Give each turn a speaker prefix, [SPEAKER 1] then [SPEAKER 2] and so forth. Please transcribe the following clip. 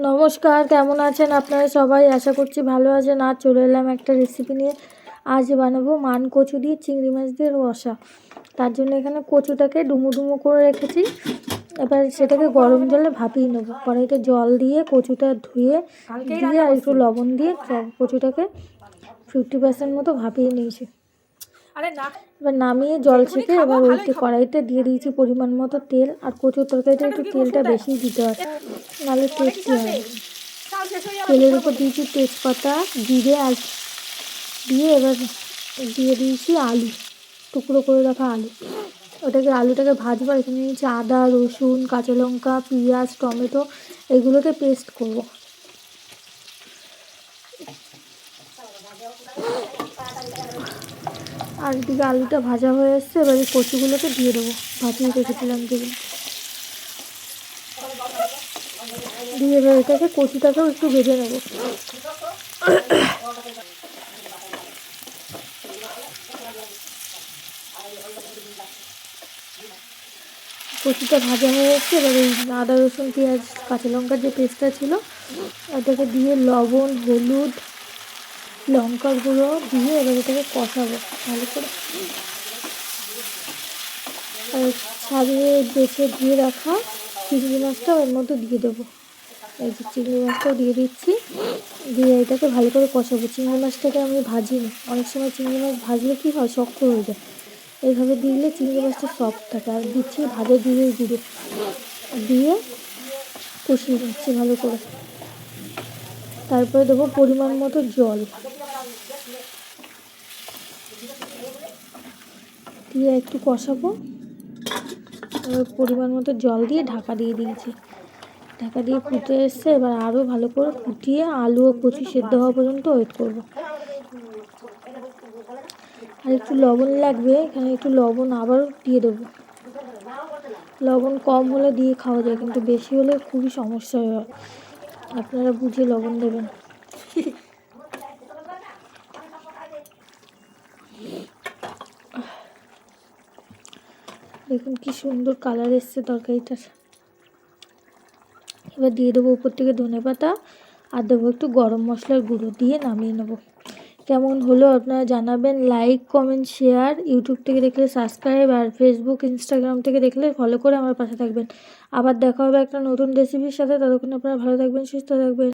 [SPEAKER 1] নমস্কার, কেমন আছেন আপনারা সবাই? আশা করছি ভালো আছেন। আজ চলে এলাম একটা রেসিপি নিয়ে। আজ বানাবো মান কচু দিয়ে চিংড়ি মাছ দিয়ে রসা। তার জন্য এখানে কচুটাকে ডুমো ডুমো করে রেখেছি। এবার সেটাকে গরম জলে ভাপিয়ে নেবো। কড়াইতে জল দিয়ে কচুটা ধুয়ে দিয়ে আর একটু লবণ দিয়ে কচুটাকে 50% মতো ভাপিয়ে নিয়েছি। এবার নামিয়ে জল ছেঁকে এবার ওইতে কড়াইতে দিয়ে দিয়েছি পরিমাণ মতো তেল। আর কচুর তরকারিতে একটু তেলটা বেশি দিতে হয়, নাহলে টেস্টি হয়। তেলের উপর দিয়েছি তেজপাতা, জিরে আর দিয়ে এবার দিয়ে দিয়েছি আলু, টুকরো করে রাখা আলু। আলুটাকে ভাজবো। এখানে নিয়েছি আদা, রসুন, কাঁচা লঙ্কা, পেঁয়াজ, টমেটো, এগুলোকে পেস্ট করবো। আর এদিকে আলুটা ভাজা হয়ে এসছে। এবার এই কচুগুলোকে দিয়ে দেবো, ভাপিয়ে রেখেছিলাম যেগুলো দিয়ে। এবার এটাকে কচুটাকেও একটু ভেজে নেবো। কচুটা ভাজা হয়ে এসছে। এবার এই আদা, রসুন, পেঁয়াজ, কাঁচা লঙ্কার যে পেস্টটা ছিল ওটাকে দিয়ে লবণ, হলুদ, লঙ্কার গুঁড়ো দিয়ে এবার এটাকে কষাবো ভালো করে। আর ছাড়িয়ে বেছে দিয়ে রাখা চিংড়ি মাছটাও এর মধ্যে দিয়ে দেবো। এই যে চিংড়ি মাছটাও দিয়ে দিচ্ছি, দিয়ে এটাকে ভালো করে কষাবো। চিংড়ি মাছটাকে আমি ভাজিনি, অনেক সময় চিংড়ি মাছ ভাজলে কী হয়, শক্ত হয়ে যায়। এইভাবে দিলে চিংড়ি মাছটা সফট থাকে। আর দিচ্ছি ভাজা জিরে গুঁড়ো দিয়ে কষিয়ে নিচ্ছি ভালো করে। তারপরে দেবো পরিমাণ মতো জল দিয়ে একটু কষাবো। পরিমাণ মতো জল দিয়ে ঢাকা দিয়ে দিয়েছি। ঢাকা দিয়ে ফুটে এসছে। এবার আরও ভালো করে ফুটিয়ে আলু ও কচু সেদ্ধ হওয়া পর্যন্ত ওয়েট করবো। আর একটু লবণ লাগবে, এখানে একটু লবণ আবারও দিয়ে দেবো। লবণ কম হলে দিয়ে খাওয়া যায়, কিন্তু বেশি হলে খুবই সমস্যা হয়। আপনারা বুঝে লবণ দেবেন। দেখুন কি সুন্দর কালার এসছে তরকারিটার। এবার দিয়ে দেবো উপর থেকে ধনেপাতা আর দেবো একটু গরম মশলার গুঁড়ো দিয়ে নামিয়ে নেবো। কেমন হলো আপনারা জানাবেন। Like, comment, share. ইউটিউব থেকে দেখলে সাবস্ক্রাইব, আর ফেসবুক, ইনস্টাগ্রাম থেকে দেখলে ফলো করে আমার পাশে থাকবেন। আবার দেখা হবে একটা নতুন রেসিপির সাথে। ততক্ষণ আপনারা ভালো থাকবেন, সুস্থ থাকবেন।